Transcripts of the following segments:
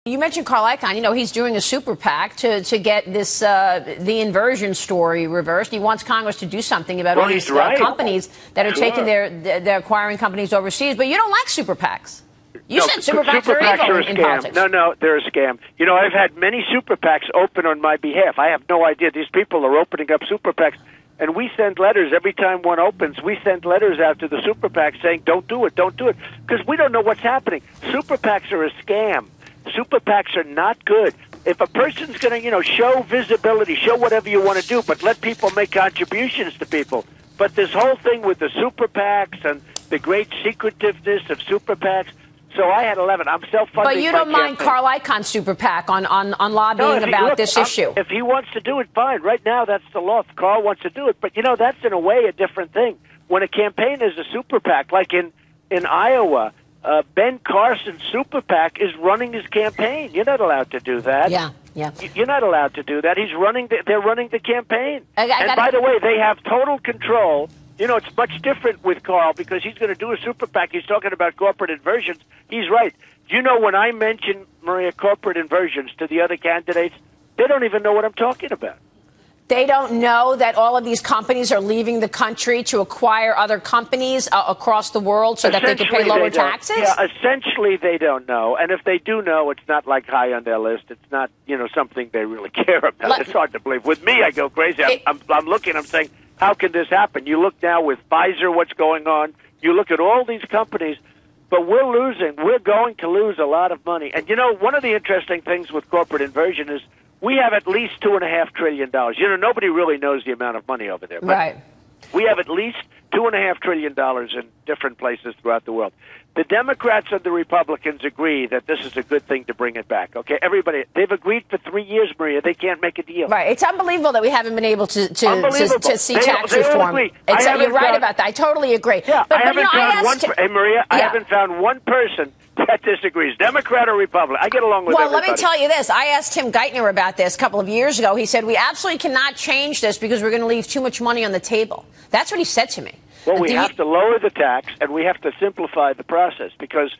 You mentioned Carl Icahn. You know, he's doing a super PAC to get this the inversion story reversed. He wants Congress to do something about all these companies that are taking they're acquiring companies overseas. But you don't like super PACs. You said super PACs are evil in politics. No, they're a scam. You know, I've had many super PACs open on my behalf. I have no idea. These people are opening up super PACs. And we send letters every time one opens. We send letters out to the super PACs saying, don't do it, because we don't know what's happening. Super PACs are a scam. Super PACs are not good. If a person's going to, show visibility, show whatever you want to do, but let people make contributions to people. But this whole thing with the super PACs and the great secretiveness of super PACs, so I had 11. I'm self-funding. But you don't mind Carl Icahn's super PAC on lobbying about this issue? If he wants to do it, fine. Right now, that's the law. If Carl wants to do it. But, that's in a way a different thing. When a campaign is a super PAC, like in Iowa, Ben Carson's super PAC is running his campaign. You're not allowed to do that. Yeah. You're not allowed to do that. They're running the campaign. And by the way, they have total control. It's much different with Carl because he's going to do a super PAC. He's talking about corporate inversions. He's right. When I mention, Maria, corporate inversions to the other candidates, they don't even know what I'm talking about. They don't know that all of these companies are leaving the country to acquire other companies across the world so that they can pay lower taxes? Yeah, essentially they don't know. And if they do know, it's not like high on their list. It's not, something they really care about. It's hard to believe. With me, I go crazy. I'm looking, I'm saying, how can this happen? You look now with Pfizer, what's going on. You look at all these companies, but we're losing. We're going to lose a lot of money. And, one of the interesting things with corporate inversion is we have at least $2.5 trillion. Nobody really knows the amount of money over there. But right. We have at least $2.5 trillion in different places throughout the world. The Democrats and the Republicans agree that this is a good thing to bring it back. Okay, everybody, they've agreed for 3 years, Maria. They can't make a deal. Right. It's unbelievable that we haven't been able to see tax reform. You're right about that. I totally agree. Yeah, but, Maria, I haven't found one person that disagrees, Democrat or Republican. I get along with everybody. Well, let me tell you this. I asked Tim Geithner about this a couple of years ago. He said, we absolutely cannot change this because we're going to leave too much money on the table. That's what he said to me. Well, we have to lower the tax, and we have to simplify the process because,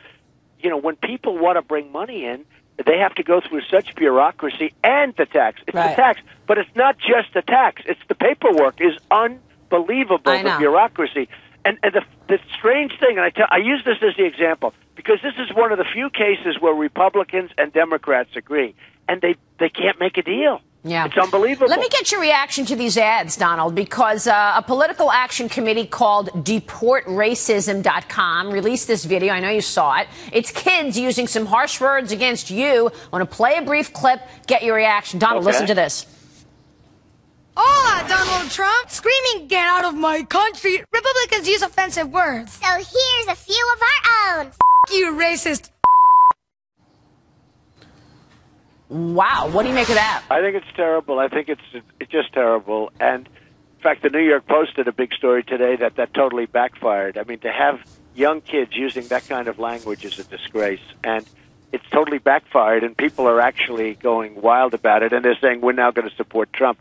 when people want to bring money in, they have to go through such bureaucracy and the tax. It's the tax, but it's not just the tax. It's the paperwork is unbelievable, the bureaucracy. And the strange thing, and I use this as the example, because this is one of the few cases where Republicans and Democrats agree, and they can't make a deal. Yeah. It's unbelievable. Let me get your reaction to these ads, Donald, because a political action committee called DeportRacism.com released this video. I know you saw it. It's kids using some harsh words against you. I want to play a brief clip, get your reaction. Donald, listen to this. Hola, Donald Trump. Screaming, get out of my country. Republicans use offensive words. So here's a few of our own. F you, racist. Wow. What do you make of that? I think it's terrible. I think it's just terrible. And, in fact, the New York Post did a big story today that totally backfired. I mean, to have young kids using that kind of language is a disgrace. And it's totally backfired, and people are actually going wild about it. And they're saying, we're now going to support Trump.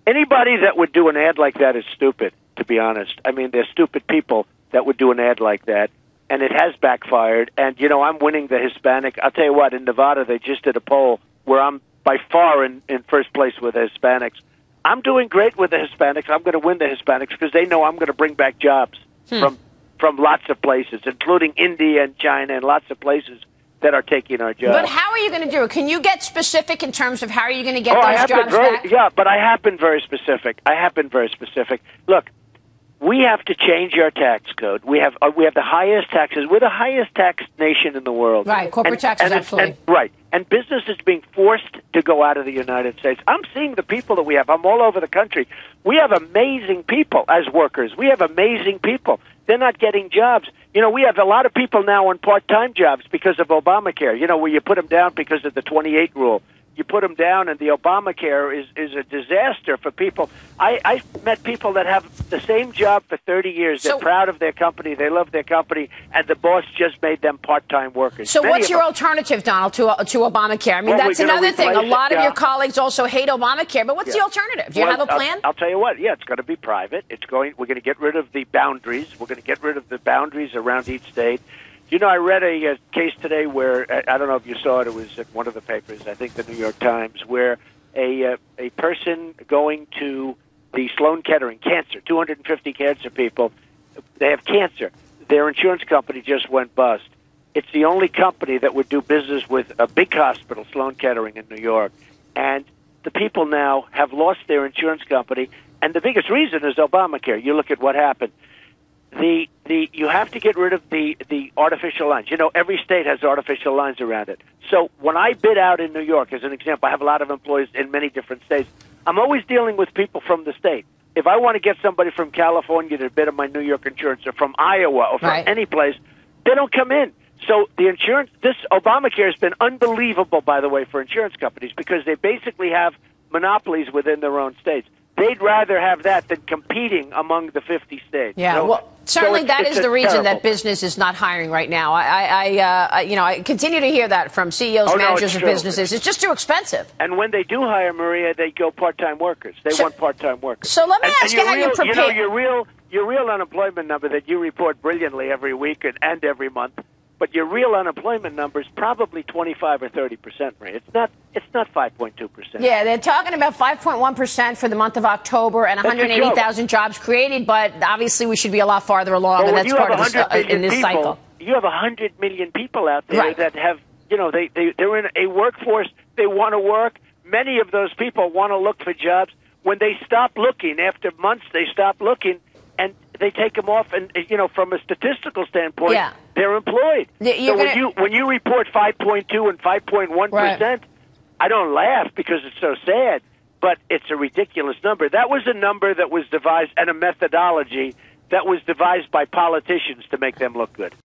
Anybody that would do an ad like that is stupid, to be honest. I mean, they're stupid people that would do an ad like that. And it has backfired. And, I'm winning the Hispanic. I'll tell you what, in Nevada, they just did a poll where I'm by far in first place with the Hispanics. I'm doing great with the Hispanics. I'm going to win the Hispanics because they know I'm going to bring back jobs from lots of places, including India and China and lots of places that are taking our jobs. But how are you going to do it? Can you get specific in terms of how are you going to get those jobs back? Yeah, but I have been very specific. Look, we have to change our tax code. We have the highest taxes. We're the highest taxed nation in the world. Right, corporate taxes, absolutely. Right, and business is being forced to go out of the United States. I'm seeing the people that we have. I'm all over the country. We have amazing people as workers. We have amazing people. They're not getting jobs. We have a lot of people now on part-time jobs because of Obamacare, where you put them down because of the 28 rule. You put them down, and the Obamacare is a disaster for people. I've met people that have the same job for 30 years. They're proud of their company. They love their company, and the boss just made them part-time workers. So what's your alternative, Donald, to Obamacare? I mean, that's another thing. A lot of your colleagues also hate Obamacare, but what's the alternative? Do you have a plan? I'll tell you what. Yeah, it's going to be private. We're going to get rid of the boundaries. We're going to get rid of the boundaries around each state. I read a case today where, I don't know if you saw it, it was in one of the papers, I think the New York Times, where a person going to the Sloan Kettering, cancer, 250 cancer people, they have cancer. Their insurance company just went bust. It's the only company that would do business with a big hospital, Sloan Kettering in New York. And the people now have lost their insurance company. And the biggest reason is Obamacare. You look at what happened. You have to get rid of the artificial lines. Every state has artificial lines around it. So when I bid out in New York, as an example, I have a lot of employees in many different states. I'm always dealing with people from the state. If I want to get somebody from California to bid on my New York insurance, or from Iowa, or from any place, they don't come in. So the insurance, this Obamacare has been unbelievable, by the way, for insurance companies, because they basically have monopolies within their own states. They'd rather have that than competing among the 50 states. Yeah, well, certainly that is the reason that business is not hiring right now. I continue to hear that from CEOs, managers of businesses. It's just too expensive. And when they do hire, Maria, they go part-time workers. They want part-time workers. So let me ask you how you prepare. Your real unemployment number that you report brilliantly every week and every month, but your real unemployment number is probably 25 or 30%, Maria. It's not 5.2%. Yeah, they're talking about 5.1% for the month of October and 180,000 jobs created, but obviously we should be a lot farther along, and that's part of this cycle. You have 100 million people out there that have, they're in a workforce. They want to work. Many of those people want to look for jobs. When they stop looking, after months, they stop looking, and they take them off. And from a statistical standpoint, they're employed. So when you report 5.2 and 5.1%, I don't laugh because it's so sad, but it's a ridiculous number. That was a number that was devised, and a methodology that was devised by politicians to make them look good.